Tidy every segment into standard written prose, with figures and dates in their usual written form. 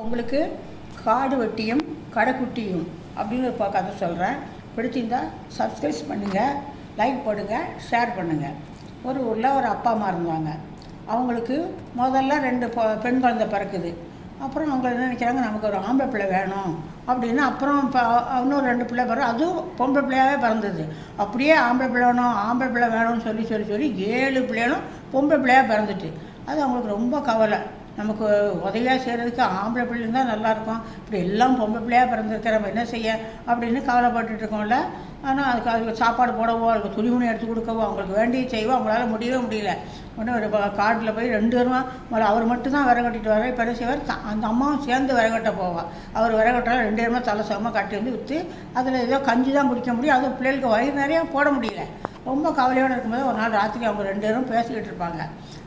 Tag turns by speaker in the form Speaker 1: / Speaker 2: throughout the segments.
Speaker 1: உங்களுக்கு காடு வெட்டியும் கடைக்குட்டியும் அப்படின்னு ஒரு கதை சொல்கிறேன். பிடிச்சிருந்தால் சப்ஸ்கிரைப் பண்ணுங்கள், லைக் போடுங்க, ஷேர் பண்ணுங்கள். ஒரு ஊரில் ஒரு அப்பா அம்மா இருந்தாங்க. அவங்களுக்கு முதல்ல 2 பெண் குழந்தை பிறக்குது. அப்புறம் அவங்க என்ன நினைக்கிறாங்க, நமக்கு ஒரு ஆம்பளை பிள்ளை வேணும் அப்படின்னு. அப்புறம் இன்னொரு 2 பிள்ளை பிறகு அதுவும் பொம்பளை பிள்ளையாகவே பிறந்தது. அப்படியே ஆம்பளை பிள்ளை வேணும்னு சொல்லி 7 பிள்ளைகளும் பொம்பளை பிள்ளையாக பிறந்துட்டு. அது அவங்களுக்கு ரொம்ப கவலை. நமக்கு உதவியாக செய்கிறதுக்கு ஆம்பளை பிள்ளைங்க தான் நல்லாயிருக்கும், இப்படி எல்லாம் பொம்பளை பிள்ளையாக பிறந்திருக்க நம்ம என்ன செய்ய அப்படின்னு கவலைப்பட்டுட்டு இருக்கோம்ல. ஆனால் அதுக்கு சாப்பாடு போடவோ, அதுக்கு துணிமணி எடுத்து கொடுக்கவோ, அவங்களுக்கு வேண்டிய செய்வோ அவங்களால முடியவே முடியல. உடனே ஒரு காட்டில் போய் 2 பேரும் அவர் மட்டும்தான் விறகட்டிட்டு வர. இப்போ என்ன செய்வார், அந்த அம்மாவும் சேர்ந்து விறகட்ட போவாள். அவர் விறகட்டால் 2 பேருமே தலை சமமாக கட்டி வந்து விற்று அதில் ஏதோ கஞ்சி தான் குடிக்க முடியும். அதுவும் பிள்ளைகளுக்கு வயிறு நிறையா போட முடியல. ரொம்ப கவலையோடு இருக்கும்போது ஒரு நாள் ராத்திரி அவங்க 2 பேரும் பேசிக்கிட்டு இருப்பாங்க.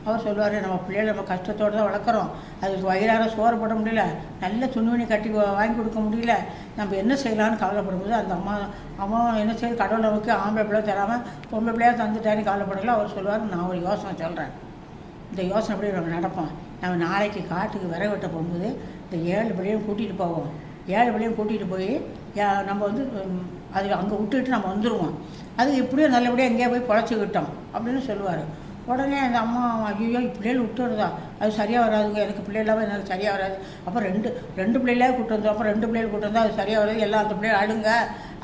Speaker 1: அவர் சொல்லுவார், நம்ம பிள்ளைகளை நம்ம கஷ்டத்தோடு தான் வளர்க்குறோம், அதுக்கு வயிறார சோறு போட முடியல, நல்ல துணிமணி கட்டி வாங்கி கொடுக்க முடியல, நம்ம என்ன செய்யலான்னு கவலைப்படும்போது அந்த அம்மா என்ன செய்ய, கடவுளை நமக்கு ஆம்பளை பிள்ளை தராமல் பொம்பளை பிள்ளையாக தந்துட்டாருன்னு கவலைப்படல. அவர் சொல்லுவார், நான் ஒரு யோசனை சொல்கிறேன், இந்த யோசனை எப்படி நம்ம நடப்போம். நம்ம நாளைக்கு காட்டுக்கு விறகு வெட்ட போகும்போது இந்த 7 பிள்ளையும் கூட்டிகிட்டு போவோம். 7 பிள்ளையும் கூட்டிகிட்டு போய் நம்ம வந்து அது அங்கே விட்டுட்டு நம்ம வந்துடுவோம். அது எப்படியோ நல்லபடியாக எங்கேயா போய் பொழைச்சிக்கிட்டோம் அப்படின்னு சொல்லுவார். உடனே அந்த அம்மா, ஐயோ பிள்ளைகள் விட்டுறதா, அது சரியாக வராதுங்க, எனக்கு பிள்ளைகளாவே எனக்கு சரியாக வராது. அப்போ ரெண்டு பிள்ளைகளே கூட்டு வந்தோம். அப்புறம் 2 பிள்ளைகள் கூட்டு வந்தால் அது சரியாக வராது, எல்லாம் அந்த பிள்ளைகள் அழுங்க,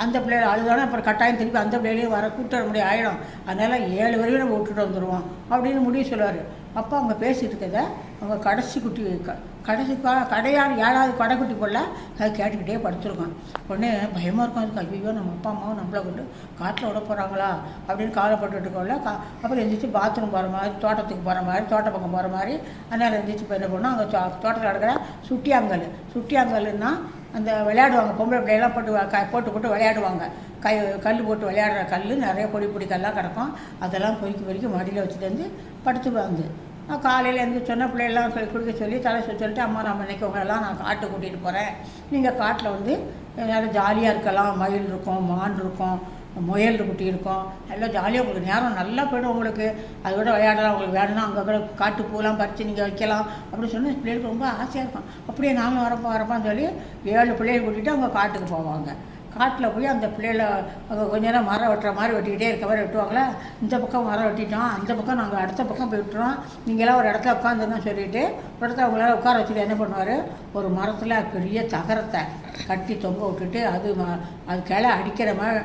Speaker 1: அந்த பிள்ளைகள் அழுதானே அப்புறம் கட்டாயம் திருப்பி அந்த பிள்ளைகளையும் கூட்டு வர முடியும் ஆகிடும். அதனால் 7 வரையும் நம்ம விட்டுட்டு வந்துடுவோம் அப்படின்னு முடிவு சொல்லுவார். அப்போ அவங்க பேசிகிட்டு இருக்கதை அவங்க கடைசி கடையால் 7வது கடைக்குட்டி போல அது கேட்டுக்கிட்டே படுத்துருக்கோம். உடனே பயமாக இருக்கும். அதுக்கு ஐயோ நம்ம அப்பா அம்மாவும் நம்மளை கொண்டு காட்டில் விட போகிறாங்களா அப்படின்னு கவலைப்பட்டுட்டுக்கோல. அப்புறம் எந்திரிச்சு பாத்ரூம் போகிற மாதிரி, தோட்டத்துக்கு போகிற மாதிரி, தோட்ட பக்கம் போகிற மாதிரி. அதனால் எந்திரிச்சு இப்போ என்ன பண்ணோம், அங்கே தோட்டத்தில் நடக்கிற சுட்டியாங்கல்னா அந்த விளையாடுவாங்க, பொம்பளை பிள்ளையெல்லாம் போட்டு விளையாடுவாங்க. கல் போட்டு விளையாடுற கல் நிறைய பொடி கல்லாக கிடக்கும். அதெல்லாம் பொறுக்கி மடியில் வச்சுட்டு வந்து படுத்துவாங்க. காலையில் இருந்து சொன்ன பிள்ளையெல்லாம் குடிக்க சொல்லி தலை சொல்லிட்டு, அம்மா நம்ம இன்றைக்கி உங்களெல்லாம் நான் காட்டுக்கு கூட்டிகிட்டு போகிறேன், நீங்கள் காட்டில் வந்து நல்லா ஜாலியாக இருக்கலாம், மயில் இருக்கும், மான் இருக்கும், முயல் குட்டி இருக்கும், நல்லா ஜாலியாக உங்களுக்கு நேரம் நல்லா போய்டும். உங்களுக்கு அதை விட விளையாடலாம், உங்களுக்கு வேணும்னா அங்கே கூட காட்டு பூலாம் பறித்து நீங்கள் வைக்கலாம் அப்படின்னு சொன்னால் பிள்ளைகளுக்கு ரொம்ப ஆசையாக இருக்கும். அப்படியே நாங்களும் வரப்பான்னு சொல்லி 7 பிள்ளைகள் கூட்டிகிட்டு அவங்க காட்டுக்கு போவாங்க. காட்டில் போய் அந்த பிள்ளைகளை அங்கே கொஞ்ச நேரம் மரம் வெட்டுற மாதிரி வெட்டிக்கிட்டே இருக்க மாதிரி வெட்டுவாங்களா. இந்த பக்கம் மரம் வெட்டிட்டோம், அந்த பக்கம் நாங்கள் அடுத்த பக்கம் போய் விட்டுறோம், நீங்களாம் ஒரு இடத்துல உட்காந்துருந்தோம் சொல்லிவிட்டு ஒரு இடத்துல அவங்களால உட்கார வச்சுட்டு என்ன பண்ணுவார், ஒரு மரத்தில் பெரிய தகரத்தை கட்டி தொங்க விட்டுட்டு அது கிளை அடிக்கிற மாதிரி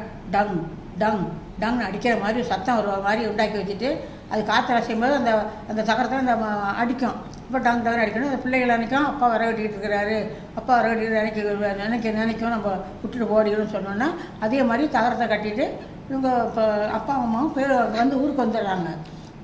Speaker 1: டங் அடிக்கிற மாதிரி சத்தம் வருவ மாதிரி உண்டாக்கி வச்சுட்டு அது காற்று அசையும்போது அந்த தகரத்தில் அந்த அடிக்கும். இப்போ டங் அடிக்கணும். அந்த பிள்ளைகள் நினைக்கும் அப்பா வர வெட்டிக்கிட்டு இருக்கிறாரு, அப்பா வர வெட்டிக்கிட்டு நினைக்கும் நம்ம விட்டுட்டு ஓடிக்கணும்னு சொன்னோன்னா அதே மாதிரி தகரத்தை கட்டிட்டு இவங்க இப்போ அப்பா அம்மாவும் வந்து ஊருக்கு வந்துடுறாங்க.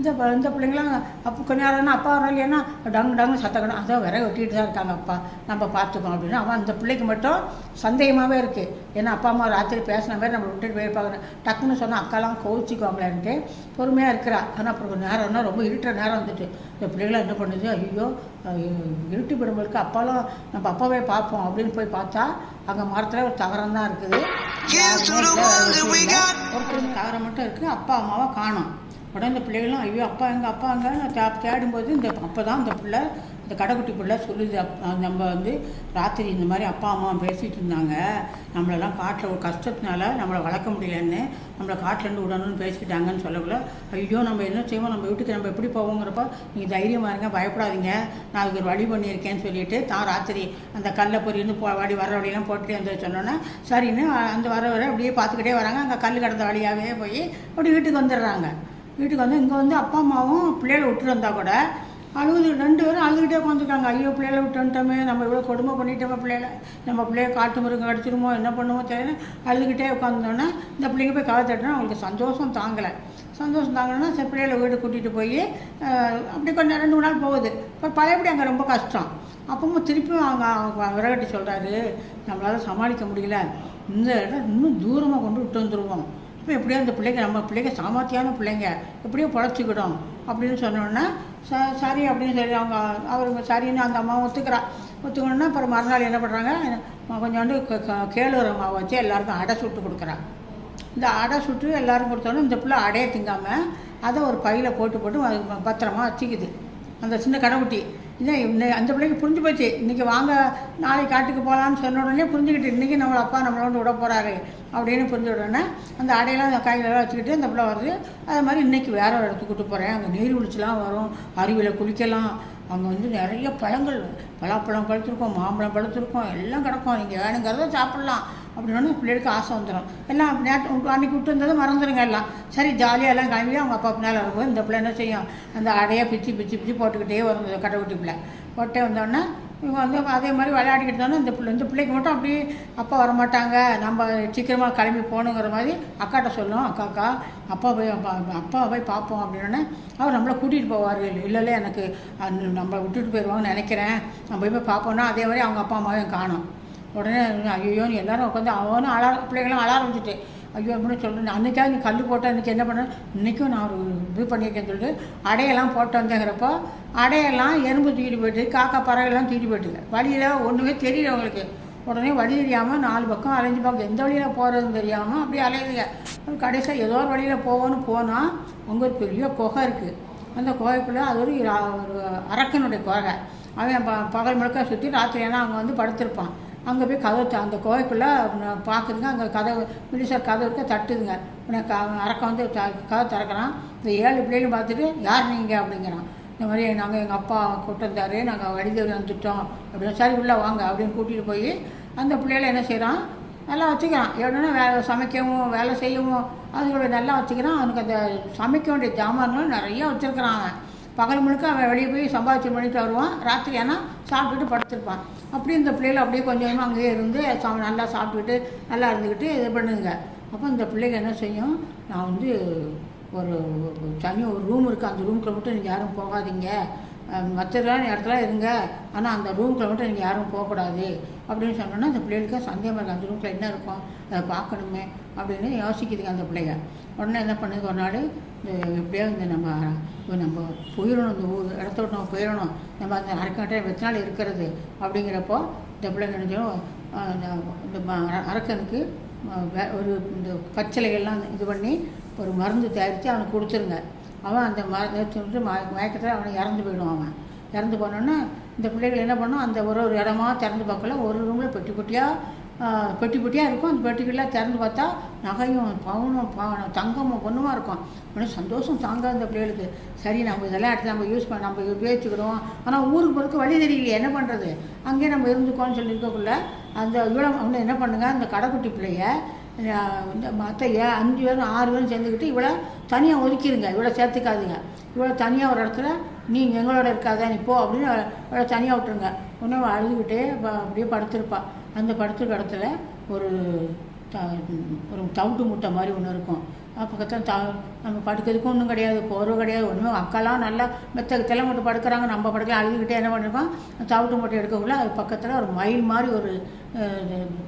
Speaker 1: இந்த பிள்ளைங்களாம் அப்போ கொஞ்ச நேரம்னா அப்பா வர இல்லைன்னா டங்கு சத்தக்கணும், அதான் விறகு வெட்டிகிட்டு தான் இருக்காங்க அப்பா, நம்ம பார்த்துக்கோம் அப்படின்னு. அவன் அந்த பிள்ளைக்கு மட்டும் சந்தேகமாகவே இருக்குது. ஏன்னா அப்பா அம்மா ராத்திரி பேசின மாதிரி நம்ம விட்டுட்டு போயிருப்பாங்க. டக்குன்னு சொன்னால் அக்காலாம் கோவிச்சிக்குவாங்களேன்ட்டு பொறுமையாக இருக்கிறா. ஆனால் அப்புறம் நேரம்னா ரொம்ப இருட்டுற நேரம் வந்துட்டு இந்த பிள்ளைகளாம் என்ன பண்ணுது, ஐயோ இருட்டு விடும்போதுக்கு அப்பாலாம் நம்ம அப்பாவே பார்ப்போம் அப்படின்னு போய் பார்த்தா அங்கே மரத்தில் ஒரு தகரம் தான் இருக்குது. ஒரு தகரம் மட்டும் இருக்குது, அப்பா அம்மாவை காணோம். உடனே இந்த பிள்ளைகளும் ஐயோ அப்பா எங்கே தேடும்போது அப்போ தான் இந்த பிள்ளை, இந்த கடைக்குட்டி பிள்ளை சொல்லுது, நம்ம வந்து ராத்திரி இந்த மாதிரி அப்பா அம்மா பேசிகிட்டு இருந்தாங்க, நம்மளெல்லாம் காட்டில் ஒரு கஷ்டத்தினால நம்மளை வளர்க்க முடியலன்னு நம்மளை காட்டிலேருந்து விடணும்னு பேசிக்கிட்டாங்கன்னு சொல்லக்குள்ள ஐயோ நம்ம என்ன செய்வோம், நம்ம வீட்டுக்கு நம்ம எப்படி போவோங்கிறப்ப நீங்கள் தைரியமாக இருங்க, பயப்படாதீங்க, நான் அதுக்கு ஒரு வழி பண்ணியிருக்கேன்னு சொல்லிட்டு தான் ராத்திரி அந்த கல்லை பொறியிருந்து வர வழியெல்லாம் போட்டுட்டே வந்து சொன்னோன்னே சரின்னு அந்த வர அப்படியே பார்த்துக்கிட்டே வராங்க. அங்கே கல் கடந்த வழியாகவே போய் அப்படி வீட்டுக்கு வந்துடுறாங்க. வீட்டுக்கு வந்து இங்கே வந்து அப்பா அம்மாவும் பிள்ளைகளை விட்டுட்டு வந்தால் கூட 2 பேரும் அழுதுகிட்டே உட்காந்துருக்காங்க. ஐயோ பிள்ளைகளை விட்டு வந்துட்டோமே, நம்ம இவ்வளோ கொடுமை பண்ணிட்டோமே, நம்ம பிள்ளைய காட்டு மிருகம் கடிச்சிருமோ, என்ன பண்ணுமோ தெரியல, அழுதுகிட்டே உட்காந்துட்டோன்னே இந்த பிள்ளைங்க போய் கதை தட்டினா அவங்களுக்கு சந்தோஷம் தாங்கலைன்னா சரி பிள்ளைகளை வீடு கூட்டிகிட்டு போய் அப்படி கொஞ்சம் 2 நாள் போகுது. இப்போ பழையபடி அங்கே ரொம்ப கஷ்டம். அப்பவும் திருப்பியும் அவங்க விறகட்டி சொல்கிறாரு, நம்மளால் சமாளிக்க முடியல, இந்த இடம் இன்னும் தூரமாக கொண்டு விட்டு வந்துடுவோம், இப்போ எப்படியோ அந்த நம்ம பிள்ளைங்க சாமர்த்தியான பிள்ளைங்க எப்படியோ பொழைச்சிக்கிடும் அப்படின்னு சொன்னோன்னா சரி அப்படின்னு சொல்லி அவங்க சரின்னு அந்த அம்மா ஒத்துக்கணுன்னா அப்புறம் மறுநாள் என்ன பண்ணுறாங்க, கொஞ்சோண்டு கேழ்வரகு மாவை வச்சு எல்லாருக்கும் அடை சுட்டு கொடுக்குறாங்க. இந்த அடை சுட்டு எல்லோரும் கொடுத்தோன்னே இந்த பிள்ளை அடையை திங்காமல் அதை ஒரு பையில் போட்டு அது பத்திரமா வச்சுக்குது. அந்த சின்ன கடைக்குட்டி இதான் அந்த பிள்ளைக்கு புரிஞ்சு போச்சு. இன்றைக்கி வாங்க நாளைக்கு காட்டுக்கு போகலான்னு சொன்ன உடனே புரிஞ்சுக்கிட்டு இன்றைக்கி நம்மளை அப்பா நம்மளோட விட போகிறாரு அப்படின்னு புரிஞ்ச உடனே அந்த அடையெல்லாம் அந்த கையிலலாம் வச்சுக்கிட்டு அந்த பிள்ளை வருது. அது மாதிரி இன்றைக்கி வேற ஒரு இடத்துக்கு கூட்டு போகிறேன், அங்கே நீர்வீழ்ச்சிலாம் வரும், அருவியில் குளிக்கலாம், அங்கே வந்து நிறைய பழங்கள், பலாப்பழம் பழுத்திருக்கோம், மாம்பழம் பழுத்திருக்கோம், எல்லாம் கிடக்கும், நீங்கள் வேணுங்கிறத சாப்பிட்லாம் அப்படின்னு பிள்ளைகளுக்கு ஆசை வந்துடும். எல்லாம் அன்றைக்கி விட்டு வந்ததை மறந்துடுங்க எல்லாம். சரி ஜாலியாக எல்லாம் கிளம்பி அவங்க அப்பா பின்னால் வரும்போது இந்த பிள்ளை என்ன செய்யும், அந்த அடையை பிச்சு பிச்சு பிச்சு போட்டுக்கிட்டே வரும். கடைக்குட்டி பிள்ளை போட்டே வந்தோடனே இவங்க வந்து அதே மாதிரி விளையாடிக்கிட்டு தானே இந்த பிள்ளைக்கு மட்டும் அப்படியே அப்பா வரமாட்டாங்க, நம்ம சீக்கிரமாக கிளம்பி போகணுங்கிற மாதிரி அக்காட்ட சொல்லும். அக்கா அப்பா போய் பார்ப்போம் அப்படின்னோடனே அவர் நம்மளை கூட்டிகிட்டு போவார். இல்லை எனக்கு நம்மளை விட்டுட்டு போயிடுவாங்கன்னு நினைக்கிறேன், நம்ம போய் பார்ப்போன்னா அதே மாதிரி அவங்க அப்பா அம்மாவையும் காணும். உடனே ஐயோன்னு எல்லோரும் உட்காந்து அவனும் பிள்ளைகளும் அழ ஆரம்பிச்சுட்டு ஐயோ அப்படின்னு சொல்கிறேன். அன்றைக்காவது நீ கல் போட்டால் இன்றைக்கி என்ன பண்ணேன், இன்றைக்கும் நான் ஒரு இது பண்ணியிருக்கேன்னு சொல்லிட்டு அடையெல்லாம் போட்டு வந்தேங்கிறப்போ அடையெல்லாம் எறும்பு தூக்கிட்டு போயிட்டு காக்கா பறவைலாம் தூக்கிட்டு போயிட்டுங்க. வழியில் ஒன்றுமே தெரியல அவங்களுக்கு. உடனே வழி தெரியாமல் 4 பக்கம் அலைஞ்சு பார்க்க எந்த வழியில் போகிறதுன்னு தெரியாமல் அப்படியே அலையுதுங்க. கடைசியில் ஏதோ ஒரு வழியில் போனால் அங்கே ஒரு பெரிய குகை இருக்குது. அந்த குகைக்குள்ளே அது ஒரு அரக்கனுடைய குகை. அவன் பகல் முழுக்க சுற்றி ராத்திரி ஏன்னா அங்கே வந்து படுத்திருப்பான். அங்கே போய் கதவு அந்த கோவைக்குள்ளே பார்க்குதுங்க. அங்கே கதவு மினிசர் கதவு இருக்க தட்டுதுங்க. உனக்கு அரக்கம் வந்து கதவை திறக்கிறான். இந்த 7 பிள்ளைகளும் பார்த்துட்டு யார் நீங்கள் அப்படிங்கிறான். இந்த மாதிரி நாங்கள் எங்கள் அப்பா கூட்டு வந்தார், நாங்கள் வடிதேவி வந்துட்டோம் அப்படின்னு. சரி உள்ளே வாங்க அப்படின்னு கூட்டிகிட்டு போய் அந்த பிள்ளைகளை என்ன செய்கிறான், நல்லா வச்சுக்கிறான். எப்படின்னா சமைக்கவும் வேலை செய்யவும் அதுகளை நல்லா வச்சுக்கிறான். அவனுக்கு அந்த சமைக்க வேண்டிய ஜாமான்களும் நிறையா வச்சுருக்கிறான். அவன் பகல் முழுக்க அவன் வெளியே போய் சம்பாதிச்சு பண்ணிட்டு வருவான். ராத்திரி ஆனால் சாப்பிட்டுட்டு படுத்துருப்பான். அப்படி இந்த பிள்ளைகள் அப்படியே கொஞ்சம் கொஞ்சமாக அங்கேயே இருந்து நல்லா சாப்பிட்டுக்கிட்டு நல்லா இருந்துக்கிட்டு இது பண்ணுங்க. அப்போ இந்த பிள்ளைங்க என்ன செய்யும், நான் வந்து ஒரு தனியாக ஒரு ரூம் இருக்குது, அந்த ரூமுக்குள்ள மட்டும் நீங்கள் யாரும் போகாதீங்க, மற்ற இடத்துல இருங்க, ஆனால் அந்த ரூமுக்குள்ள மட்டும் நீங்கள் யாரும் போகக்கூடாது அப்படின்னு சொன்னோன்னா அந்த பிள்ளைகளுக்கு சந்தேகமாக இருக்குது, அந்த ரூமுக்குள்ள என்ன இருக்கும் அதை பார்க்கணுமே அப்படின்னு யோசிக்குதுங்க அந்த பிள்ளைங்க. உடனே என்ன பண்ணுது, ஒரு நாள் எப்படியாவது இந்த நம்ம போயிடணும், இந்த ஊர் இடத்த விட்டு நம்ம போயிடணும், நம்ம அந்த அரக்கன்கிட்ட எத்தனை நாள் இருக்கிறது அப்படிங்கிறப்போ இந்த பிள்ளைங்க நினைச்சோம் இந்த அரக்கனுக்கு ஒரு இந்த பச்சிலைகள்லாம் இது பண்ணி ஒரு மருந்து தயாரித்து அவனுக்கு கொடுத்துருங்க. அவன் அந்த மருந்து மயக்கத்தில் அவனை இறந்து போயிடுவான். அவன் இறந்து போனோன்னா இந்த பிள்ளைகள் என்ன பண்ணோம், அந்த ஒரு இடமா திறந்து பார்க்கல, ஒரு ரூமில் பெட்டி பெட்டியாக இருக்கும். அந்த பெட்டிகள்லாம் திறந்து பார்த்தா நகையும் பவுனும் தங்கமும் பொண்ணுமா இருக்கும். ஆனால் சந்தோஷம் தாங்க அந்த பிள்ளைகளுக்கு. சரி நம்ம இதெல்லாம் எடுத்து நம்ம யூஸ் பண்ண நம்ம உபயோகிச்சுக்கிறோம், ஆனால் ஊருக்கு போகிறதுக்கு வழி தெரியலையே என்ன பண்ணுறது, அங்கேயே நம்ம இருந்துக்கோன்னு சொல்லி இருக்கக்குள்ள அந்த இவ்வளோ அவனை என்ன பண்ணுங்க, அந்த கடைக்குட்டி பிள்ளைய இந்த மற்ற 5 பேரும் 6 பேரும் சேர்ந்துக்கிட்டு இவ்வளோ தனியாக ஒதுக்கிடுங்க, இவ்வளோ சேர்த்துக்காதுங்க, இவ்வளோ தனியாக ஒரு இடத்துல நீ எங்களோட இருக்காத நீ போ அப்படின்னு இவ்வளோ தனியாக விட்டுருங்க. உடனே அழுதுகிட்டே அப்படியே படுத்திருப்பா. அந்த படுத்துருக்க இடத்துல ஒரு தவிட்டு முட்டை மாதிரி ஒன்று இருக்கும். பக்கத்தில் நம்ம படுக்கிறதுக்கும் ஒன்றும் கிடையாது, போர்வை கிடையாது, ஒன்றுமே. அக்காலாம் நல்லா மெத்தகத்தெல்லாம் மட்டும் படுக்கிறாங்க, நம்ம படுக்கலாம். அழுதுகிட்டே என்ன பண்ணிருக்கோம், தவிட்டு முட்டை எடுக்கக்குள்ள அது பக்கத்தில் ஒரு மயில் மாதிரி ஒரு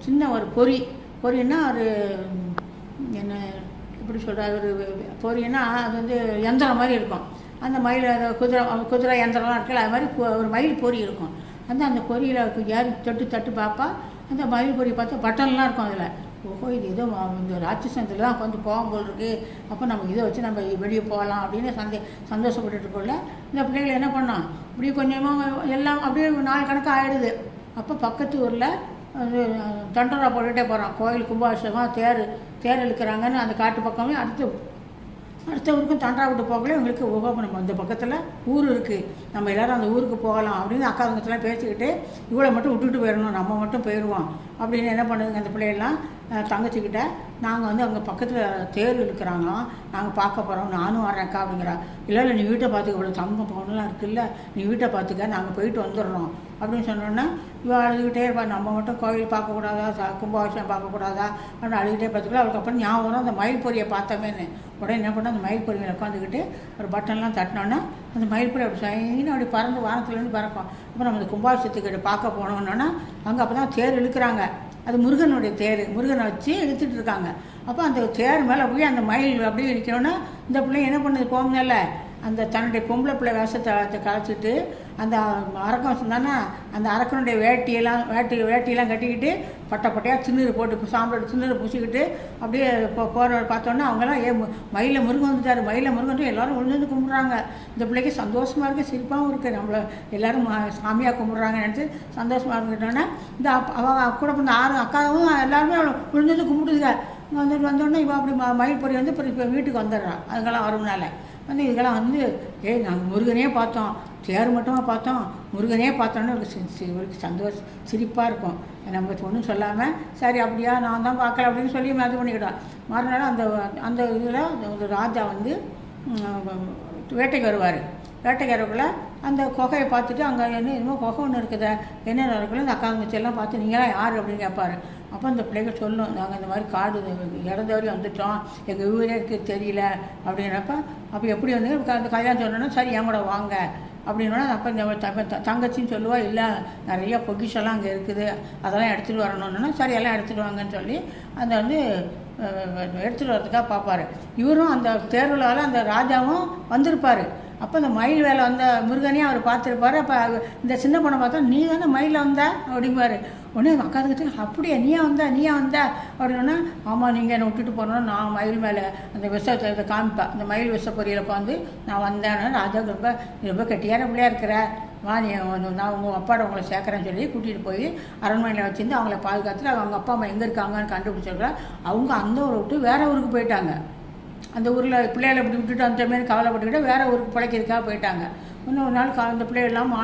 Speaker 1: சின்ன ஒரு பொறின்னா ஒரு என்ன எப்படி சொல்கிறாரு, ஒரு பொறின்னா அது வந்து எந்திரம் மாதிரி இருக்கும். அந்த மயில் குதிரை எந்திரம்லாம் இருக்குல்ல, அது மாதிரி ஒரு மயில் பொறி இருக்கும். அந்த பொரியில் ஏறி தட்டு பார்ப்பா. அந்த மயில் பொறி பார்த்தா பட்டன்லாம் இருக்கும் அதில். ஓஹோ இது ஏதோ இந்த ராட்சசத்தில் தான் கொஞ்சம் போகும்போது இருக்குது, அப்போ நம்ம இதை வச்சு நம்ம வெளியே போகலாம் அப்படின்னு சந்தோஷப்பட்டுட்டு இருக்கோம்ல. இந்த பிள்ளைகள் என்ன பண்ணோம், இப்படி கொஞ்சமாக எல்லாம் அப்படியே 4 கணக்காக ஆகிடுது. அப்போ பக்கத்து ஊரில் அது தண்டோரா போட்டுகிட்டே போகிறான். கோயில் கும்பாபிஷேகம் தேர் இழுக்கிறாங்கன்னு அந்த காட்டு பக்கமே அடுத்த ஊருக்கும் தண்டரா விட்டு போகல. எங்களுக்கு நம்ம அந்த பக்கத்தில் ஊர் இருக்குது, நம்ம எல்லோரும் அந்த ஊருக்கு போகலாம் அப்படின்னு அக்கா தங்கத்தெல்லாம் பேசிக்கிட்டு இவ்வளோ மட்டும் விட்டுட்டு போயிடணும், நம்ம மட்டும் போயிடுவோம் அப்படின்னு என்ன பண்ணுதுங்க அந்த பிள்ளைகள்லாம் தங்கச்சிக்கிட்ட. நாங்கள் வந்து அங்கே பக்கத்தில் தேர் இழுக்கிறாங்களாம், நாங்கள் பார்க்க போகிறோம், நானும் வரேன்க்கா அப்படிங்கிறா. இல்லை நீ வீட்டை பார்த்துக்க, இவ்வளோ தங்கம் பவுனெலாம் இருக்குல்ல, நீ வீட்டை பார்த்துக்க, நாங்கள் போயிட்டு வந்துடுறோம் அப்படின்னு சொன்னோன்னே இவள் அழுதுகிட்டே இருப்பா. நம்ம மட்டும் கோயில் பார்க்கக்கூடாதா, கும்பாபிஷேகம் பார்க்கக்கூடாதா அப்படின்னு அழுதுகிட்டே பார்த்துக்கலாம். அதுக்கப்புறம் ஞாபகம் அந்த மயில் பொரியை பார்த்தோமேன்னு உடனே என்ன பண்ணோம், அந்த மயில் பொரியில் உட்காந்துக்கிட்டு ஒரு பட்டன்லாம் தட்டினோன்னா அந்த மயில் பொரி அப்படி சைன்னு அப்படி பறந்து வானத்துலேருந்து பறக்கும். அப்புறம் நம்ம அந்த கும்பாபிஷேகத்துக்கிட்ட பார்க்க போனோன்னா அங்கே அப்போ தான் தேர் இழுக்கிறாங்க. அது முருகனுடைய தேர், முருகனை வச்சு இழுத்துட்டு இருக்காங்க. அப்போ அந்த தேர் மேலே போய் அந்த மயில் அப்படியே இருக்கணும்னா இந்த பிள்ளை என்ன பண்ணுது, போகும்னால அந்த தன்னுடைய பொம்பளை பிள்ளை வேஷத்தை கலைச்சிட்டு அந்த அரக்கம் சொன்னான்னா அந்த அரக்கனுடைய வேட்டியெல்லாம் கட்டிக்கிட்டு பட்டையாக திண்ணூறு போட்டு சாம்பல் திண்ணூறு பூசிக்கிட்டு அப்படியே போகிறவர் பார்த்தோன்னா அவங்கெல்லாம் மயில முருகன் வந்துட்டார், மயில முருகன் வந்து எல்லோரும் விழுந்து கும்பிட்றாங்க. இந்த பிள்ளைக்கு சந்தோஷமாக இருக்குது, சிரிப்பாகவும் இருக்குது, நம்மளை எல்லோரும் சாமியாக கும்பிட்றாங்க நினச்சி சந்தோஷமாக இருந்துட்டோன்னே இந்த அவங்க கூட இந்த 6 அக்காவும் எல்லாருமே அவளை விழுந்து கும்பிடுதுங்க. வந்தோடனே இவன் அப்படி மயில் பொறி வந்து இப்போ வீட்டுக்கு வந்துடுறான். அதுக்கெல்லாம் வரும்னால வந்து இதுக்கெல்லாம் வந்து நாங்கள் முருகனே பார்த்தோம், தேர் மட்டுமா பார்த்தோம், முருகனே பார்த்தோன்னே இவருக்கு சந்தோஷம் சிரிப்பாக இருக்கும். நம்ம ஒன்றும் சொல்லாமல் சரி அப்படியா நான் தான் பார்க்கல அப்படின்னு சொல்லி இது பண்ணிக்கிட்டோம். மறுநாள் அந்த இதில் அந்த ராஜா வந்து வேட்டைக்கு வருவார். வேட்டைக்கு வரக்குள்ள அந்த குகையை பார்த்துட்டு அங்கே என்னமோ குகை ஒன்று இருக்குதா என்னென்ன இருக்குல்ல அந்த அக்கா தங்கச்சியெல்லாம் பார்த்து நீங்களாம் யார் அப்படின்னு கேட்பாரு. அப்போ அந்த பிள்ளைங்க சொல்லும், நாங்கள் இந்த மாதிரி காடு இறந்தவரை வந்துட்டோம், எங்கள் ஊரே இருக்குது தெரியல அப்படின்னப்ப அப்போ எப்படி வந்து அந்த கல்யாணம் சொன்னோன்னா சரி என் கூட வாங்க அப்படின்னா அப்போ இந்த தங்கச்சின்னு சொல்லுவா, இல்லை நிறைய பொக்கிஷெல்லாம் அங்கே இருக்குது அதெல்லாம் எடுத்துகிட்டு வரணுன்னா சரி எல்லாம் எடுத்துகிட்டு வாங்கன்னு சொல்லி அந்த வந்து எடுத்துகிட்டு வரதுக்காக பார்ப்பார். இவரும் அந்த தேர்வுலால் அந்த ராஜாவும் வந்திருப்பார். அப்போ இந்த மயில் வேலை வந்த முருகனையும் அவர் பார்த்துருப்பாரு. அப்போ இந்த சின்ன பொண்ணை பார்த்தா நீ தானே மயிலில் வந்த அப்படிம்பாரு. உடனே உட்காந்துக்கிட்டு அப்படியே நீயா வந்த அப்படின்னா ஆமாம் நீங்கள் என்னை விட்டுட்டு போனோன்னா நான் மயில் மேலே அந்த விஷத்தை காமிப்பேன், அந்த மயில் விஷ பொரியலை பார்த்து நான் வந்தேன்னா ராஜாவுக்கு ரொம்ப கெட்டியான பிள்ளையா இருக்கிற வா நீ நான் உங்கள் அப்பாவோட உங்களை சேர்க்குறேன்னு சொல்லி கூட்டிகிட்டு போய் அரண்மனையில் வச்சுருந்து அவங்கள பாதுகாத்துட்டு அவங்க அப்பா அம்மா எங்கே இருக்காங்கன்னு கண்டுபிடிச்சிருக்கா. அவங்க அந்த ஊரை விட்டு வேறு ஊருக்கு போயிட்டாங்க. அந்த ஊரில் பிள்ளைகளை இப்படி விட்டுட்டு அந்த மாரி கவலைப்பட்டுக்கிட்டு வேறு ஊருக்கு பிழைக்கிறதுக்காக போயிட்டாங்க. இன்னும் ஒரு நாள் அந்த பிள்ளைகள்லாம்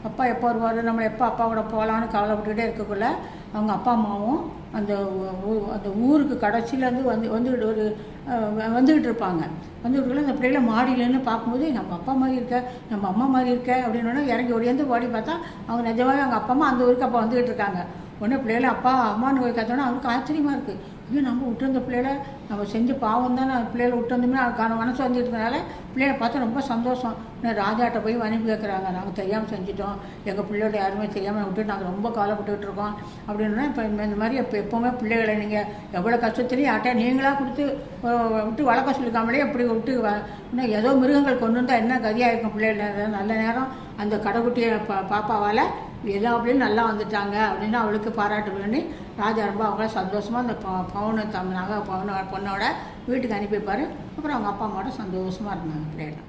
Speaker 1: அப்பா எப்போ வருவார், நம்ம எப்போ அப்பா கூட போகலான்னு கவலைப்பட்டுக்கிட்டே இருக்கக்குள்ள அவங்க அப்பா அம்மாவும் அந்த ஊருக்கு கடைசியிலேருந்து வந்துக்கிட்டு இருப்பாங்க. வந்துக்கிட்டு அந்த பிள்ளைகளை மாடியிலேருந்து பார்க்கும்போது நம்ம அப்பா மாதிரி இருக்க நம்ம அம்மா மாதிரி இருக்க அப்படின்னு இறங்கி ஓடியாந்து ஓடி பார்த்தா அவங்க நிஜமாகவே அவங்க அப்பா அம்மா அந்த ஊருக்கு அப்போ வந்துக்கிட்டு இருக்காங்க. உடனே பிள்ளைகளை அப்பா அம்மான்னு போய் கத்தோன்னா அவருக்கு ஆச்சரியமாக இருக்குது. ஐயோ நம்ம விட்டு வந்த பிள்ளைகளை நம்ம செஞ்சு பாவம் தானே பிள்ளைகளை விட்டு வந்தோம்னா அதுக்கான மனசு வந்துட்டுனால பிள்ளைகளை பார்த்தா ரொம்ப சந்தோஷம். ராஜாட்ட போய் அனுப்பி கேட்குறாங்க, நாங்கள் தெரியாமல் செஞ்சிட்டோம், எங்கள் பிள்ளையோட யாருமே தெரியாமல் விட்டு நாங்கள் ரொம்ப கவலைப்பட்டுக்கிட்டு இருக்கோம் அப்படின்னா இப்போ இந்த மாதிரி எப்போவுமே பிள்ளைகளை நீங்கள் எவ்வளோ கஷ்டத்துலையும் யார்ட்டா நீங்களாக கொடுத்து விட்டு வளர்க்க சொல்லிக்காமலே அப்படி விட்டு இன்னும் ஏதோ மிருகங்கள் கொண்டு வந்தால் என்ன கதியாக இருக்கும் பிள்ளைகள். நல்ல நேரம் அந்த கடைக்குட்டியை பாப்பாவால் எல்லா பிள்ளையும் நல்லா வந்துட்டாங்க அப்படின்னு அவளுக்கு பாராட்டு பண்ணி ராஜா ரொம்ப அவங்கள சந்தோஷமாக அந்த பொண்ணோட வீட்டுக்கு அனுப்பி வைப்பார். அப்புறம் அவங்க அப்பா அம்மாவோட சந்தோஷமாக இருந்தாங்க பிள்ளைகள்.